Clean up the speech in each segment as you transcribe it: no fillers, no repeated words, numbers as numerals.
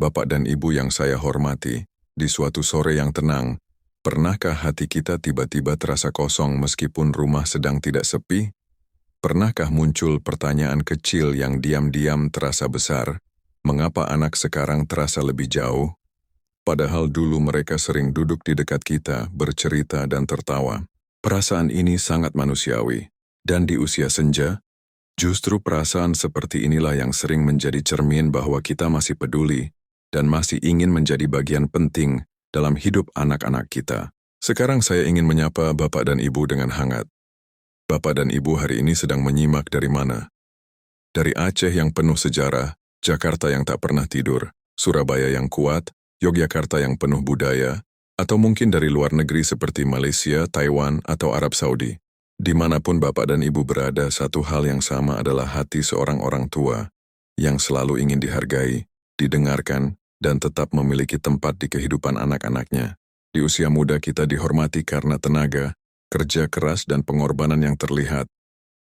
Bapak dan Ibu yang saya hormati, di suatu sore yang tenang, pernahkah hati kita tiba-tiba terasa kosong meskipun rumah sedang tidak sepi? Pernahkah muncul pertanyaan kecil yang diam-diam terasa besar? Mengapa anak sekarang terasa lebih jauh? Padahal dulu mereka sering duduk di dekat kita, bercerita dan tertawa. Perasaan ini sangat manusiawi. Dan di usia senja, justru perasaan seperti inilah yang sering menjadi cermin bahwa kita masih peduli dan masih ingin menjadi bagian penting dalam hidup anak-anak kita. Sekarang saya ingin menyapa Bapak dan Ibu dengan hangat. Bapak dan Ibu hari ini sedang menyimak dari mana? Dari Aceh yang penuh sejarah, Jakarta yang tak pernah tidur, Surabaya yang kuat, Yogyakarta yang penuh budaya, atau mungkin dari luar negeri seperti Malaysia, Taiwan, atau Arab Saudi. Dimanapun Bapak dan Ibu berada, satu hal yang sama adalah hati seorang orang tua yang selalu ingin dihargai, didengarkan, dan tetap memiliki tempat di kehidupan anak-anaknya. Di usia muda kita dihormati karena tenaga, kerja keras dan pengorbanan yang terlihat.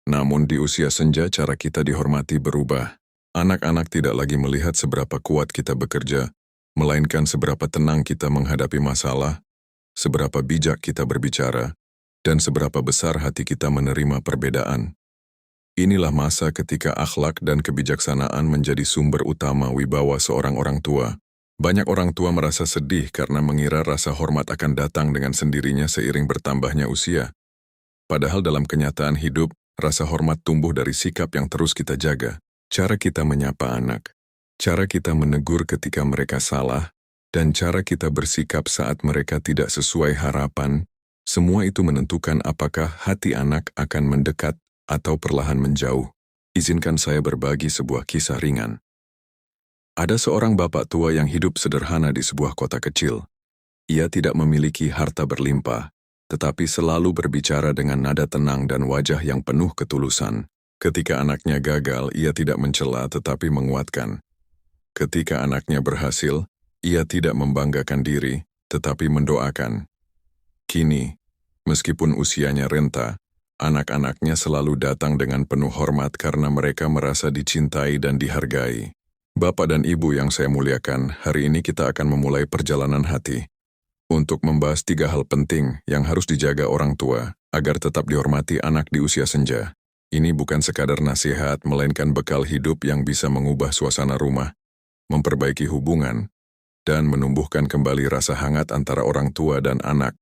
Namun di usia senja cara kita dihormati berubah. Anak-anak tidak lagi melihat seberapa kuat kita bekerja, melainkan seberapa tenang kita menghadapi masalah, seberapa bijak kita berbicara, dan seberapa besar hati kita menerima perbedaan. Inilah masa ketika akhlak dan kebijaksanaan menjadi sumber utama wibawa seorang orang tua. Banyak orang tua merasa sedih karena mengira rasa hormat akan datang dengan sendirinya seiring bertambahnya usia. Padahal dalam kenyataan hidup, rasa hormat tumbuh dari sikap yang terus kita jaga. Cara kita menyapa anak, cara kita menegur ketika mereka salah, dan cara kita bersikap saat mereka tidak sesuai harapan, semua itu menentukan apakah hati anak akan mendekat atau perlahan menjauh. Izinkan saya berbagi sebuah kisah ringan. Ada seorang bapak tua yang hidup sederhana di sebuah kota kecil. Ia tidak memiliki harta berlimpah, tetapi selalu berbicara dengan nada tenang dan wajah yang penuh ketulusan. Ketika anaknya gagal, ia tidak mencela tetapi menguatkan. Ketika anaknya berhasil, ia tidak membanggakan diri, tetapi mendoakan. Kini, meskipun usianya renta, anak-anaknya selalu datang dengan penuh hormat karena mereka merasa dicintai dan dihargai. Bapak dan Ibu yang saya muliakan, hari ini kita akan memulai perjalanan hati untuk membahas 3 hal penting yang harus dijaga orang tua agar tetap dihormati anak di usia senja. Ini bukan sekadar nasihat, melainkan bekal hidup yang bisa mengubah suasana rumah, memperbaiki hubungan, dan menumbuhkan kembali rasa hangat antara orang tua dan anak.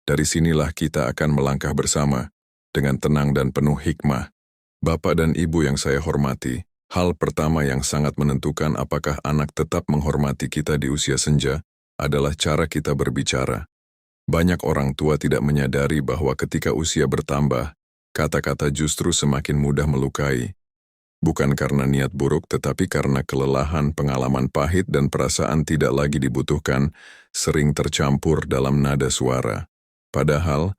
Dari sinilah kita akan melangkah bersama, dengan tenang dan penuh hikmah. Bapak dan Ibu yang saya hormati, hal pertama yang sangat menentukan apakah anak tetap menghormati kita di usia senja adalah cara kita berbicara. Banyak orang tua tidak menyadari bahwa ketika usia bertambah, kata-kata justru semakin mudah melukai. Bukan karena niat buruk, tetapi karena kelelahan, pengalaman pahit, dan perasaan tidak lagi dibutuhkan, sering tercampur dalam nada suara. Padahal,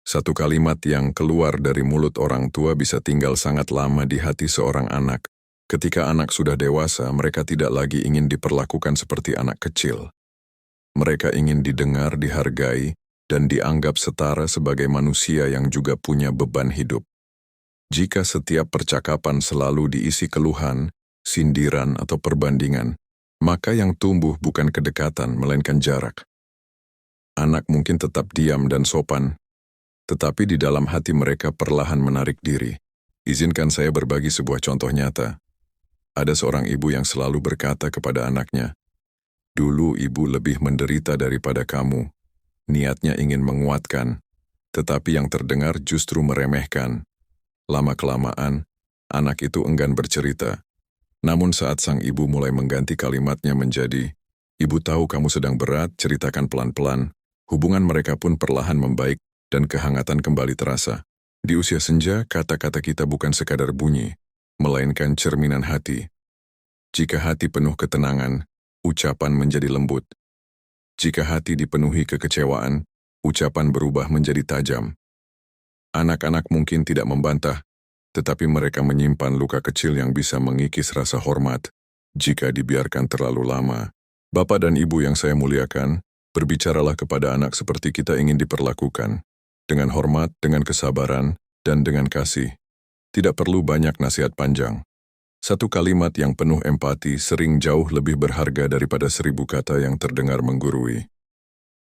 satu kalimat yang keluar dari mulut orang tua bisa tinggal sangat lama di hati seorang anak. Ketika anak sudah dewasa, mereka tidak lagi ingin diperlakukan seperti anak kecil. Mereka ingin didengar, dihargai, dan dianggap setara sebagai manusia yang juga punya beban hidup. Jika setiap percakapan selalu diisi keluhan, sindiran, atau perbandingan, maka yang tumbuh bukan kedekatan, melainkan jarak. Anak mungkin tetap diam dan sopan, tetapi di dalam hati mereka perlahan menarik diri. Izinkan saya berbagi sebuah contoh nyata. Ada seorang ibu yang selalu berkata kepada anaknya, "Dulu ibu lebih menderita daripada kamu." Niatnya ingin menguatkan, tetapi yang terdengar justru meremehkan. Lama-kelamaan, anak itu enggan bercerita. Namun saat sang ibu mulai mengganti kalimatnya menjadi, "Ibu tahu kamu sedang berat, ceritakan pelan-pelan," hubungan mereka pun perlahan membaik dan kehangatan kembali terasa. Di usia senja, kata-kata kita bukan sekadar bunyi, melainkan cerminan hati. Jika hati penuh ketenangan, ucapan menjadi lembut. Jika hati dipenuhi kekecewaan, ucapan berubah menjadi tajam. Anak-anak mungkin tidak membantah, tetapi mereka menyimpan luka kecil yang bisa mengikis rasa hormat jika dibiarkan terlalu lama. Bapak dan Ibu yang saya muliakan, berbicaralah kepada anak seperti kita ingin diperlakukan, dengan hormat, dengan kesabaran, dan dengan kasih. Tidak perlu banyak nasihat panjang. Satu kalimat yang penuh empati sering jauh lebih berharga daripada 1000 kata yang terdengar menggurui.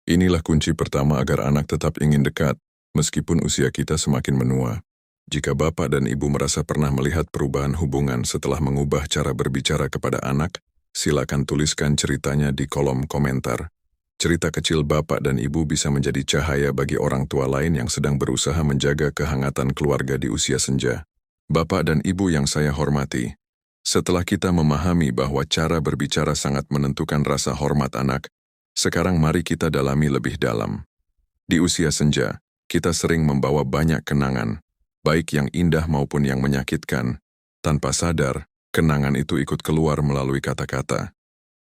Inilah kunci pertama agar anak tetap ingin dekat, meskipun usia kita semakin menua. Jika bapak dan ibu merasa pernah melihat perubahan hubungan setelah mengubah cara berbicara kepada anak, silakan tuliskan ceritanya di kolom komentar. Cerita kecil bapak dan ibu bisa menjadi cahaya bagi orang tua lain yang sedang berusaha menjaga kehangatan keluarga di usia senja. Bapak dan ibu yang saya hormati, setelah kita memahami bahwa cara berbicara sangat menentukan rasa hormat anak, sekarang mari kita dalami lebih dalam. Di usia senja, kita sering membawa banyak kenangan, baik yang indah maupun yang menyakitkan. Tanpa sadar, kenangan itu ikut keluar melalui kata-kata.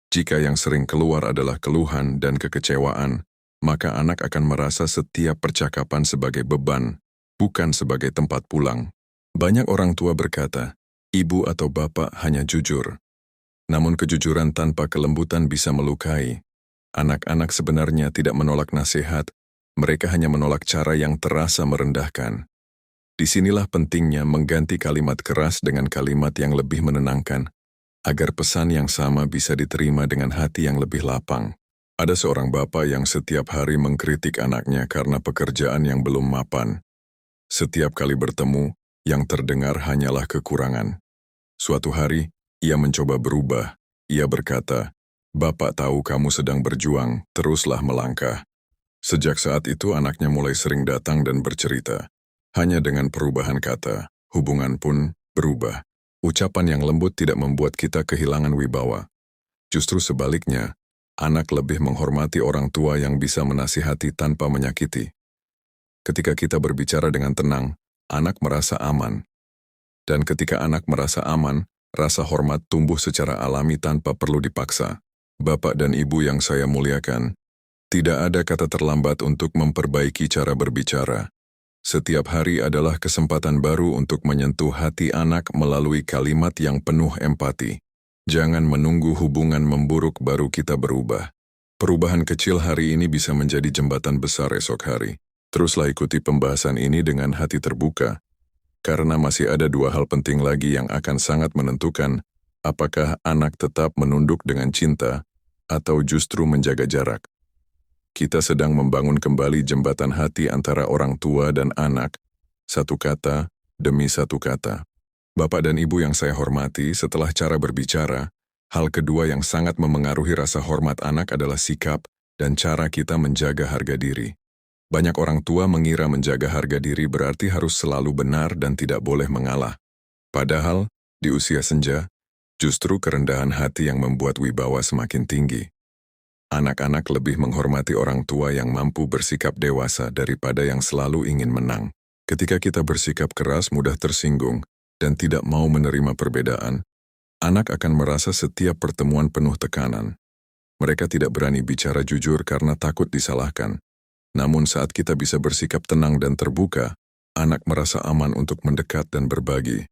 Jika yang sering keluar adalah keluhan dan kekecewaan, maka anak akan merasa setiap percakapan sebagai beban, bukan sebagai tempat pulang. Banyak orang tua berkata, ibu atau bapak hanya jujur. Namun kejujuran tanpa kelembutan bisa melukai. Anak-anak sebenarnya tidak menolak nasihat, mereka hanya menolak cara yang terasa merendahkan. Disinilah pentingnya mengganti kalimat keras dengan kalimat yang lebih menenangkan, agar pesan yang sama bisa diterima dengan hati yang lebih lapang. Ada seorang bapak yang setiap hari mengkritik anaknya karena pekerjaan yang belum mapan. Setiap kali bertemu, yang terdengar hanyalah kekurangan. Suatu hari, ia mencoba berubah. Ia berkata, "Bapak tahu kamu sedang berjuang, teruslah melangkah." Sejak saat itu anaknya mulai sering datang dan bercerita. Hanya dengan perubahan kata, hubungan pun berubah. Ucapan yang lembut tidak membuat kita kehilangan wibawa. Justru sebaliknya, anak lebih menghormati orang tua yang bisa menasihati tanpa menyakiti. Ketika kita berbicara dengan tenang, anak merasa aman. Dan ketika anak merasa aman, rasa hormat tumbuh secara alami tanpa perlu dipaksa. Bapak dan ibu yang saya muliakan, tidak ada kata terlambat untuk memperbaiki cara berbicara. Setiap hari adalah kesempatan baru untuk menyentuh hati anak melalui kalimat yang penuh empati. Jangan menunggu hubungan memburuk baru kita berubah. Perubahan kecil hari ini bisa menjadi jembatan besar esok hari. Teruslah ikuti pembahasan ini dengan hati terbuka, karena masih ada 2 hal penting lagi yang akan sangat menentukan apakah anak tetap menunduk dengan cinta atau justru menjaga jarak. Kita sedang membangun kembali jembatan hati antara orang tua dan anak, satu kata demi satu kata. Bapak dan ibu yang saya hormati, setelah cara berbicara, hal kedua yang sangat memengaruhi rasa hormat anak adalah sikap dan cara kita menjaga harga diri. Banyak orang tua mengira menjaga harga diri berarti harus selalu benar dan tidak boleh mengalah. Padahal, di usia senja, justru kerendahan hati yang membuat wibawa semakin tinggi. Anak-anak lebih menghormati orang tua yang mampu bersikap dewasa daripada yang selalu ingin menang. Ketika kita bersikap keras mudah tersinggung dan tidak mau menerima perbedaan, anak akan merasa setiap pertemuan penuh tekanan. Mereka tidak berani bicara jujur karena takut disalahkan. Namun saat kita bisa bersikap tenang dan terbuka, anak merasa aman untuk mendekat dan berbagi.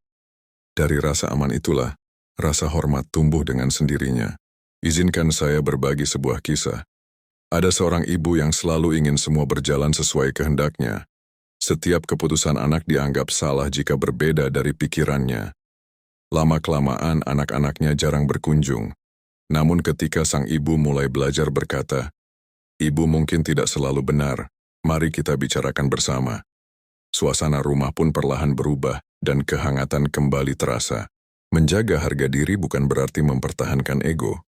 Dari rasa aman itulah, rasa hormat tumbuh dengan sendirinya. Izinkan saya berbagi sebuah kisah. Ada seorang ibu yang selalu ingin semua berjalan sesuai kehendaknya. Setiap keputusan anak dianggap salah jika berbeda dari pikirannya. Lama-kelamaan anak-anaknya jarang berkunjung. Namun ketika sang ibu mulai belajar berkata, "Ibu mungkin tidak selalu benar, mari kita bicarakan bersama." Suasana rumah pun perlahan berubah dan kehangatan kembali terasa. Menjaga harga diri bukan berarti mempertahankan ego.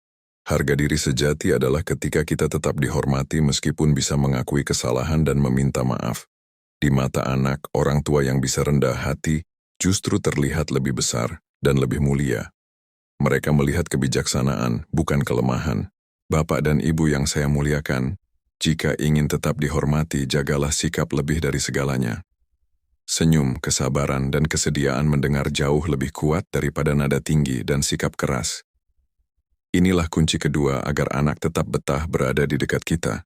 Harga diri sejati adalah ketika kita tetap dihormati meskipun bisa mengakui kesalahan dan meminta maaf. Di mata anak, orang tua yang bisa rendah hati justru terlihat lebih besar dan lebih mulia. Mereka melihat kebijaksanaan, bukan kelemahan. Bapak dan ibu yang saya muliakan, jika ingin tetap dihormati, jagalah sikap lebih dari segalanya. Senyum, kesabaran, dan kesediaan mendengar jauh lebih kuat daripada nada tinggi dan sikap keras. Inilah kunci kedua agar anak tetap betah berada di dekat kita.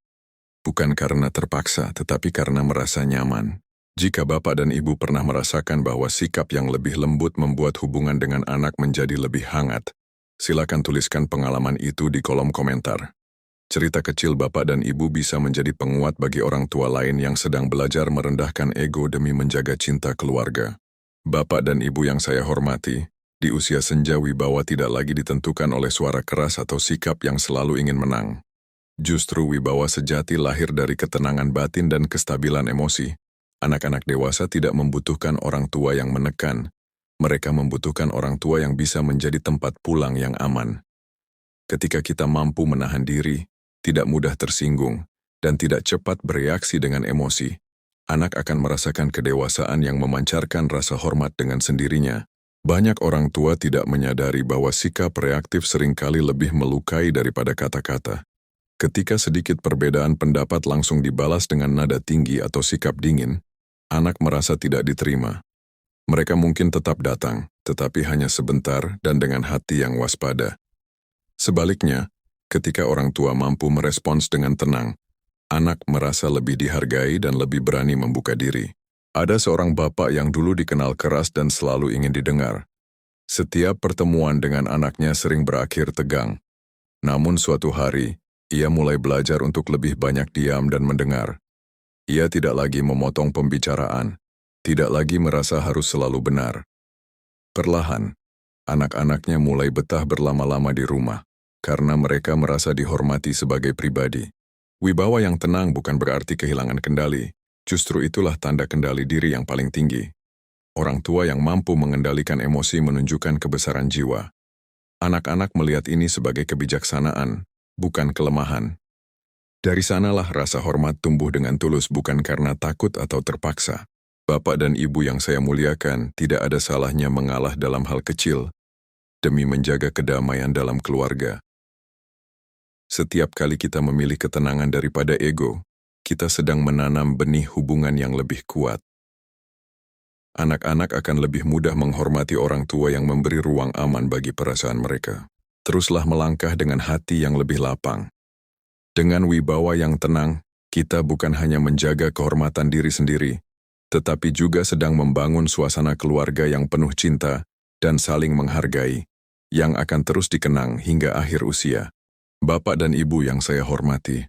Bukan karena terpaksa, tetapi karena merasa nyaman. Jika bapak dan ibu pernah merasakan bahwa sikap yang lebih lembut membuat hubungan dengan anak menjadi lebih hangat, silakan tuliskan pengalaman itu di kolom komentar. Cerita kecil bapak dan ibu bisa menjadi penguat bagi orang tua lain yang sedang belajar merendahkan ego demi menjaga cinta keluarga. Bapak dan ibu yang saya hormati, Di usia senja, wibawa tidak lagi ditentukan oleh suara keras atau sikap yang selalu ingin menang. Justru wibawa sejati lahir dari ketenangan batin dan kestabilan emosi. Anak-anak dewasa tidak membutuhkan orang tua yang menekan. Mereka membutuhkan orang tua yang bisa menjadi tempat pulang yang aman. Ketika kita mampu menahan diri, tidak mudah tersinggung, dan tidak cepat bereaksi dengan emosi, anak akan merasakan kedewasaan yang memancarkan rasa hormat dengan sendirinya. Banyak orang tua tidak menyadari bahwa sikap reaktif seringkali lebih melukai daripada kata-kata. Ketika sedikit perbedaan pendapat langsung dibalas dengan nada tinggi atau sikap dingin, anak merasa tidak diterima. Mereka mungkin tetap datang, tetapi hanya sebentar dan dengan hati yang waspada. Sebaliknya, ketika orang tua mampu merespons dengan tenang, anak merasa lebih dihargai dan lebih berani membuka diri. Ada seorang bapak yang dulu dikenal keras dan selalu ingin didengar. Setiap pertemuan dengan anaknya sering berakhir tegang. Namun suatu hari, ia mulai belajar untuk lebih banyak diam dan mendengar. Ia tidak lagi memotong pembicaraan, tidak lagi merasa harus selalu benar. Perlahan, anak-anaknya mulai betah berlama-lama di rumah, karena mereka merasa dihormati sebagai pribadi. Wibawa yang tenang bukan berarti kehilangan kendali. Justru itulah tanda kendali diri yang paling tinggi. Orang tua yang mampu mengendalikan emosi menunjukkan kebesaran jiwa. Anak-anak melihat ini sebagai kebijaksanaan, bukan kelemahan. Dari sanalah rasa hormat tumbuh dengan tulus bukan karena takut atau terpaksa. Bapak dan ibu yang saya muliakan, tidak ada salahnya mengalah dalam hal kecil, demi menjaga kedamaian dalam keluarga. Setiap kali kita memilih ketenangan daripada ego, kita sedang menanam benih hubungan yang lebih kuat. Anak-anak akan lebih mudah menghormati orang tua yang memberi ruang aman bagi perasaan mereka. Teruslah melangkah dengan hati yang lebih lapang. Dengan wibawa yang tenang, kita bukan hanya menjaga kehormatan diri sendiri, tetapi juga sedang membangun suasana keluarga yang penuh cinta dan saling menghargai, yang akan terus dikenang hingga akhir usia. Bapak dan ibu yang saya hormati,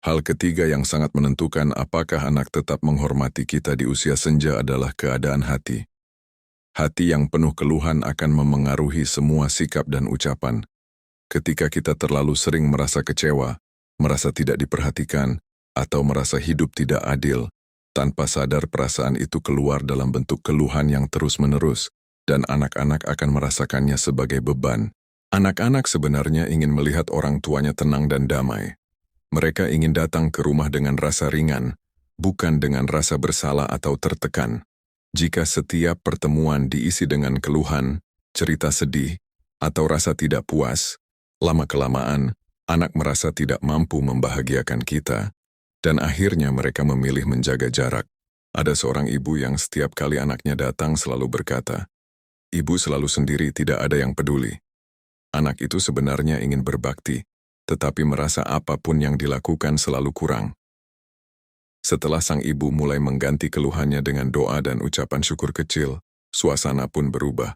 hal ketiga yang sangat menentukan apakah anak tetap menghormati kita di usia senja adalah keadaan hati. Hati yang penuh keluhan akan memengaruhi semua sikap dan ucapan. Ketika kita terlalu sering merasa kecewa, merasa tidak diperhatikan, atau merasa hidup tidak adil, tanpa sadar perasaan itu keluar dalam bentuk keluhan yang terus-menerus, dan anak-anak akan merasakannya sebagai beban. Anak-anak sebenarnya ingin melihat orang tuanya tenang dan damai. Mereka ingin datang ke rumah dengan rasa ringan, bukan dengan rasa bersalah atau tertekan. Jika setiap pertemuan diisi dengan keluhan, cerita sedih, atau rasa tidak puas, lama-kelamaan, anak merasa tidak mampu membahagiakan kita, dan akhirnya mereka memilih menjaga jarak. Ada seorang ibu yang setiap kali anaknya datang selalu berkata, "Ibu selalu sendiri, tidak ada yang peduli." Anak itu sebenarnya ingin berbakti, tetapi merasa apapun yang dilakukan selalu kurang. Setelah sang ibu mulai mengganti keluhannya dengan doa dan ucapan syukur kecil, suasana pun berubah.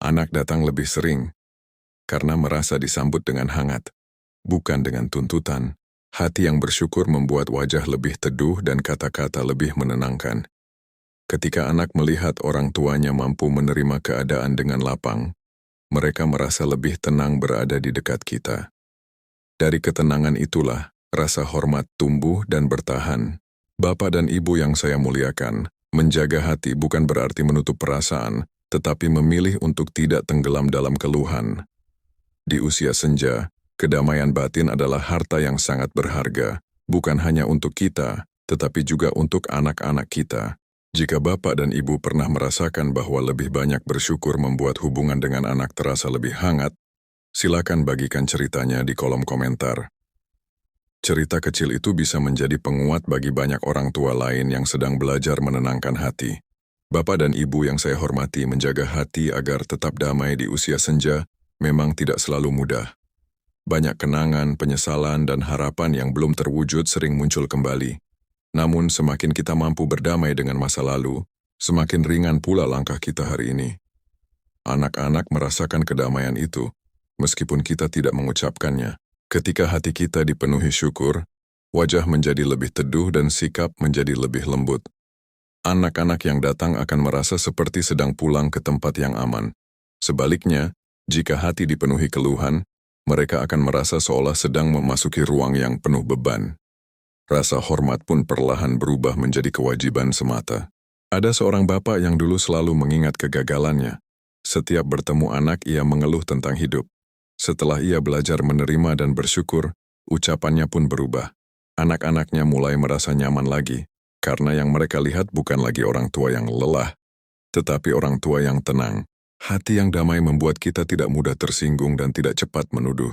Anak datang lebih sering, karena merasa disambut dengan hangat, bukan dengan tuntutan. Hati yang bersyukur membuat wajah lebih teduh dan kata-kata lebih menenangkan. Ketika anak melihat orang tuanya mampu menerima keadaan dengan lapang, mereka merasa lebih tenang berada di dekat kita. Dari ketenangan itulah, rasa hormat tumbuh dan bertahan. Bapak dan ibu yang saya muliakan, menjaga hati bukan berarti menutup perasaan, tetapi memilih untuk tidak tenggelam dalam keluhan. Di usia senja, kedamaian batin adalah harta yang sangat berharga, bukan hanya untuk kita, tetapi juga untuk anak-anak kita. Jika bapak dan ibu pernah merasakan bahwa lebih banyak bersyukur membuat hubungan dengan anak terasa lebih hangat, silakan bagikan ceritanya di kolom komentar. Cerita kecil itu bisa menjadi penguat bagi banyak orang tua lain yang sedang belajar menenangkan hati. Bapak dan ibu yang saya hormati, menjaga hati agar tetap damai di usia senja memang tidak selalu mudah. Banyak kenangan, penyesalan, dan harapan yang belum terwujud sering muncul kembali. Namun semakin kita mampu berdamai dengan masa lalu, semakin ringan pula langkah kita hari ini. Anak-anak merasakan kedamaian itu, meskipun kita tidak mengucapkannya. Ketika hati kita dipenuhi syukur, wajah menjadi lebih teduh dan sikap menjadi lebih lembut. Anak-anak yang datang akan merasa seperti sedang pulang ke tempat yang aman, Sebaliknya, jika hati dipenuhi keluhan, mereka akan merasa seolah sedang memasuki ruang yang penuh beban. Rasa hormat pun perlahan berubah menjadi kewajiban semata. Ada seorang bapak yang dulu selalu mengingat kegagalannya. Setiap bertemu anak, ia mengeluh tentang hidup. Setelah ia belajar menerima dan bersyukur, ucapannya pun berubah. Anak-anaknya mulai merasa nyaman lagi, karena yang mereka lihat bukan lagi orang tua yang lelah, tetapi orang tua yang tenang. Hati yang damai membuat kita tidak mudah tersinggung dan tidak cepat menuduh.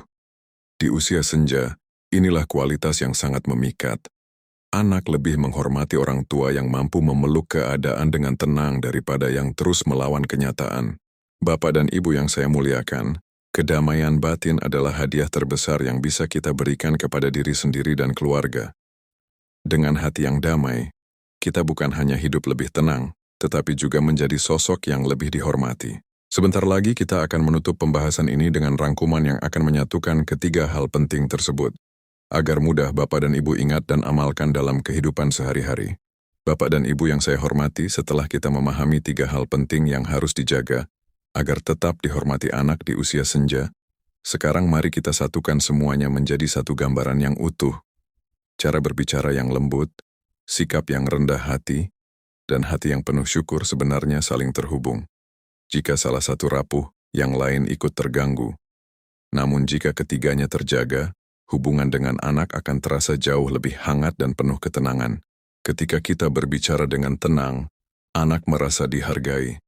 Di usia senja, inilah kualitas yang sangat memikat. Anak lebih menghormati orang tua yang mampu memeluk keadaan dengan tenang daripada yang terus melawan kenyataan. Bapak dan Ibu yang saya muliakan, kedamaian batin adalah hadiah terbesar yang bisa kita berikan kepada diri sendiri dan keluarga. Dengan hati yang damai, kita bukan hanya hidup lebih tenang, tetapi juga menjadi sosok yang lebih dihormati. Sebentar lagi kita akan menutup pembahasan ini dengan rangkuman yang akan menyatukan ketiga hal penting tersebut, agar mudah Bapak dan Ibu ingat dan amalkan dalam kehidupan sehari-hari. Bapak dan Ibu yang saya hormati, setelah kita memahami tiga hal penting yang harus dijaga, agar tetap dihormati anak di usia senja, sekarang mari kita satukan semuanya menjadi satu gambaran yang utuh. Cara berbicara yang lembut, sikap yang rendah hati, dan hati yang penuh syukur sebenarnya saling terhubung. Jika salah satu rapuh, yang lain ikut terganggu. Namun jika ketiganya terjaga, hubungan dengan anak akan terasa jauh lebih hangat dan penuh ketenangan. Ketika kita berbicara dengan tenang, anak merasa dihargai.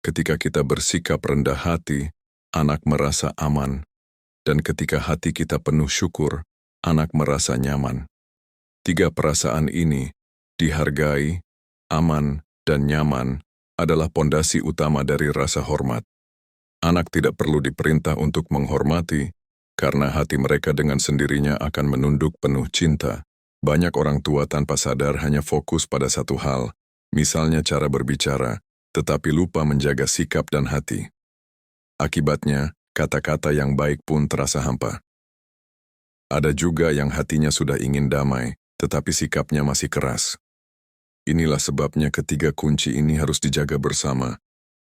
Ketika kita bersikap rendah hati, anak merasa aman. Dan ketika hati kita penuh syukur, anak merasa nyaman. Tiga perasaan ini, dihargai, aman, dan nyaman, adalah pondasi utama dari rasa hormat. Anak tidak perlu diperintah untuk menghormati, karena hati mereka dengan sendirinya akan menunduk penuh cinta. Banyak orang tua tanpa sadar hanya fokus pada satu hal, misalnya cara berbicara, tetapi lupa menjaga sikap dan hati. Akibatnya, kata-kata yang baik pun terasa hampa. Ada juga yang hatinya sudah ingin damai, tetapi sikapnya masih keras. Inilah sebabnya ketiga kunci ini harus dijaga bersama,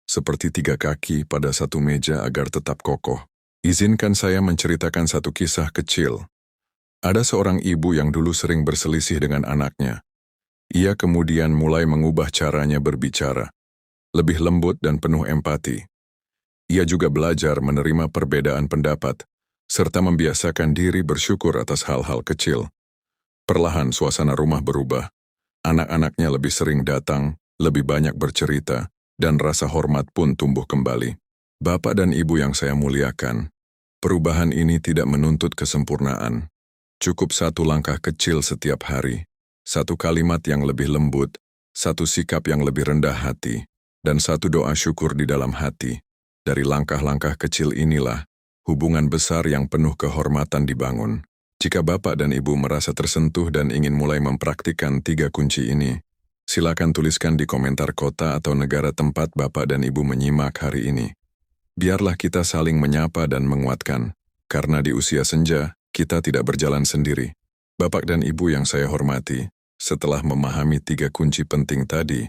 seperti tiga kaki pada satu meja agar tetap kokoh. Izinkan saya menceritakan satu kisah kecil. Ada seorang ibu yang dulu sering berselisih dengan anaknya. Ia kemudian mulai mengubah caranya berbicara, lebih lembut dan penuh empati. Ia juga belajar menerima perbedaan pendapat, serta membiasakan diri bersyukur atas hal-hal kecil. Perlahan suasana rumah berubah. Anak-anaknya lebih sering datang, lebih banyak bercerita, dan rasa hormat pun tumbuh kembali. Bapak dan Ibu yang saya muliakan, perubahan ini tidak menuntut kesempurnaan. Cukup satu langkah kecil setiap hari, satu kalimat yang lebih lembut, satu sikap yang lebih rendah hati, dan satu doa syukur di dalam hati. Dari langkah-langkah kecil inilah, hubungan besar yang penuh kehormatan dibangun. Jika Bapak dan Ibu merasa tersentuh dan ingin mulai mempraktikkan tiga kunci ini, silakan tuliskan di komentar kota atau negara tempat Bapak dan Ibu menyimak hari ini. Biarlah kita saling menyapa dan menguatkan, karena di usia senja, kita tidak berjalan sendiri. Bapak dan Ibu yang saya hormati, setelah memahami tiga kunci penting tadi,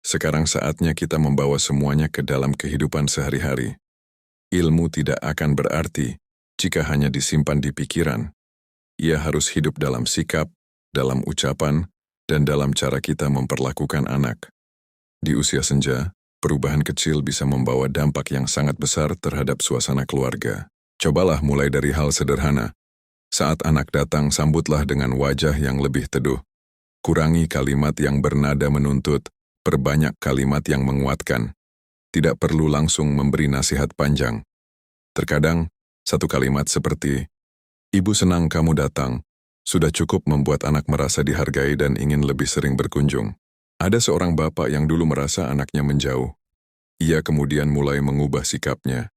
sekarang saatnya kita membawa semuanya ke dalam kehidupan sehari-hari. Ilmu tidak akan berarti jika hanya disimpan di pikiran. Ia harus hidup dalam sikap, dalam ucapan, dan dalam cara kita memperlakukan anak. Di usia senja, perubahan kecil bisa membawa dampak yang sangat besar terhadap suasana keluarga. Cobalah mulai dari hal sederhana. Saat anak datang, sambutlah dengan wajah yang lebih teduh. Kurangi kalimat yang bernada menuntut, perbanyak kalimat yang menguatkan. Tidak perlu langsung memberi nasihat panjang. Terkadang, satu kalimat seperti, "Ibu senang kamu datang," sudah cukup membuat anak merasa dihargai dan ingin lebih sering berkunjung. Ada seorang bapak yang dulu merasa anaknya menjauh. Ia kemudian mulai mengubah sikapnya.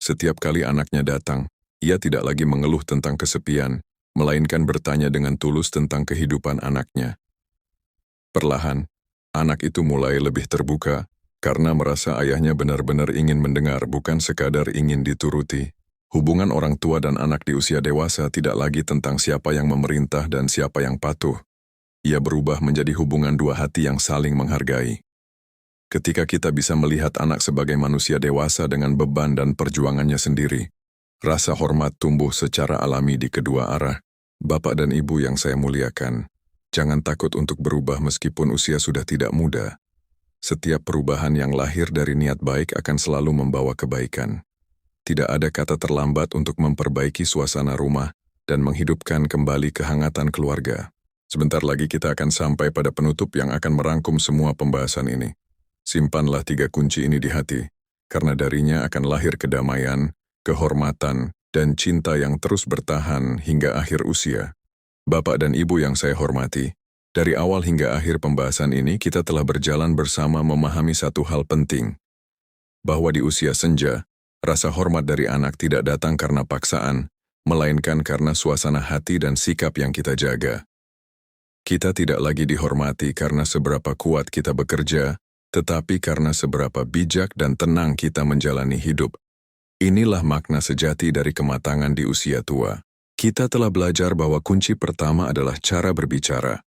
Setiap kali anaknya datang, ia tidak lagi mengeluh tentang kesepian, melainkan bertanya dengan tulus tentang kehidupan anaknya. Perlahan, anak itu mulai lebih terbuka, karena merasa ayahnya benar-benar ingin mendengar bukan sekadar ingin dituruti. Hubungan orang tua dan anak di usia dewasa tidak lagi tentang siapa yang memerintah dan siapa yang patuh. Ia berubah menjadi hubungan dua hati yang saling menghargai. Ketika kita bisa melihat anak sebagai manusia dewasa dengan beban dan perjuangannya sendiri, rasa hormat tumbuh secara alami di kedua arah. Bapak dan Ibu yang saya muliakan, jangan takut untuk berubah meskipun usia sudah tidak muda. Setiap perubahan yang lahir dari niat baik akan selalu membawa kebaikan. Tidak ada kata terlambat untuk memperbaiki suasana rumah dan menghidupkan kembali kehangatan keluarga. Sebentar lagi kita akan sampai pada penutup yang akan merangkum semua pembahasan ini. Simpanlah 3 kunci ini di hati, karena darinya akan lahir kedamaian, kehormatan, dan cinta yang terus bertahan hingga akhir usia. Bapak dan Ibu yang saya hormati, dari awal hingga akhir pembahasan ini kita telah berjalan bersama memahami satu hal penting, bahwa di usia senja, rasa hormat dari anak tidak datang karena paksaan, melainkan karena suasana hati dan sikap yang kita jaga. Kita tidak lagi dihormati karena seberapa kuat kita bekerja, tetapi karena seberapa bijak dan tenang kita menjalani hidup. Inilah makna sejati dari kematangan di usia tua. Kita telah belajar bahwa kunci pertama adalah cara berbicara.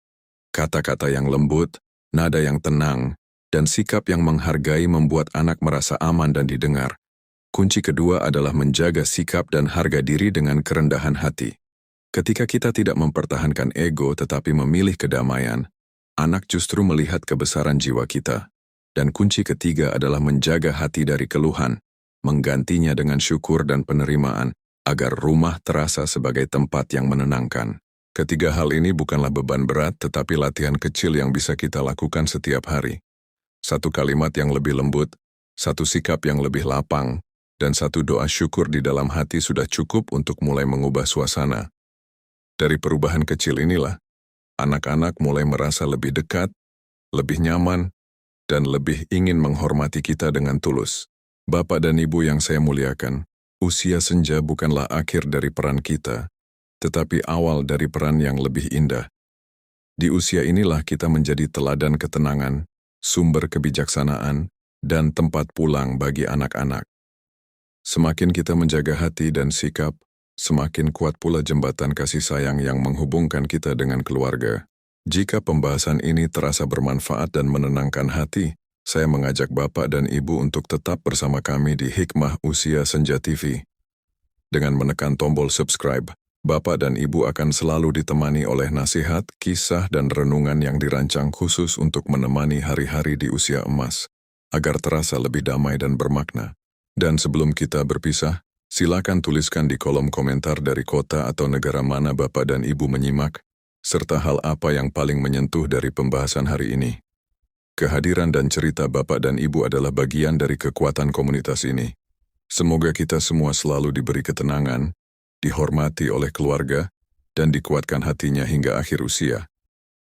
Kata-kata yang lembut, nada yang tenang, dan sikap yang menghargai membuat anak merasa aman dan didengar. Kunci kedua adalah menjaga sikap dan harga diri dengan kerendahan hati. Ketika kita tidak mempertahankan ego tetapi memilih kedamaian, anak justru melihat kebesaran jiwa kita. Dan kunci ketiga adalah menjaga hati dari keluhan, menggantinya dengan syukur dan penerimaan, agar rumah terasa sebagai tempat yang menenangkan. Ketiga hal ini bukanlah beban berat, tetapi latihan kecil yang bisa kita lakukan setiap hari. Satu kalimat yang lebih lembut, satu sikap yang lebih lapang, dan satu doa syukur di dalam hati sudah cukup untuk mulai mengubah suasana. Dari perubahan kecil inilah, anak-anak mulai merasa lebih dekat, lebih nyaman, dan lebih ingin menghormati kita dengan tulus. Bapak dan Ibu yang saya muliakan, usia senja bukanlah akhir dari peran kita, tetapi awal dari peran yang lebih indah. Di usia inilah kita menjadi teladan ketenangan, sumber kebijaksanaan, dan tempat pulang bagi anak-anak. Semakin kita menjaga hati dan sikap, semakin kuat pula jembatan kasih sayang yang menghubungkan kita dengan keluarga. Jika pembahasan ini terasa bermanfaat dan menenangkan hati, saya mengajak Bapak dan Ibu untuk tetap bersama kami di Hikmah Usia Senja TV. Dengan menekan tombol subscribe, Bapak dan Ibu akan selalu ditemani oleh nasihat, kisah, dan renungan yang dirancang khusus untuk menemani hari-hari di usia emas, agar terasa lebih damai dan bermakna. Dan sebelum kita berpisah, silakan tuliskan di kolom komentar dari kota atau negara mana Bapak dan Ibu menyimak, serta hal apa yang paling menyentuh dari pembahasan hari ini. Kehadiran dan cerita Bapak dan Ibu adalah bagian dari kekuatan komunitas ini. Semoga kita semua selalu diberi ketenangan, dihormati oleh keluarga, dan dikuatkan hatinya hingga akhir usia.